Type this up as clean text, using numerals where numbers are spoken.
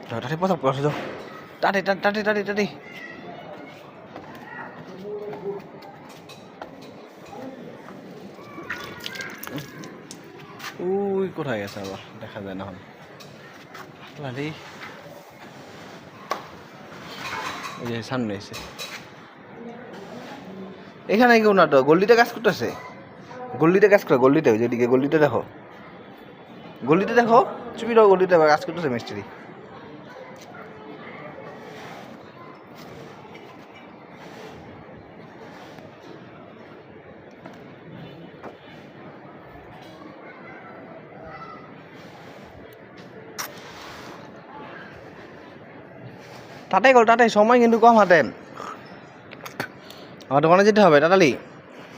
তাড়াতাড়ি পথ বসে যাও তাড়াতাড়ি ওই কোথায় গেছে আবার দেখা যায় না হন লালি এই যে সামনে এসে এখানে কেউ না তো গল্লিতে কাজ করতেছে গল্লিতে কাজ করে গল্লিতে যেদিকে গল্লিতে দেখো চুপি রো গল্লিতে কাজ করতেছে মিস্ত্রি টাটাই সময় কিন্তু কম হাতেন আমার দোকানে যেতে হবে তাড়াতাড়ি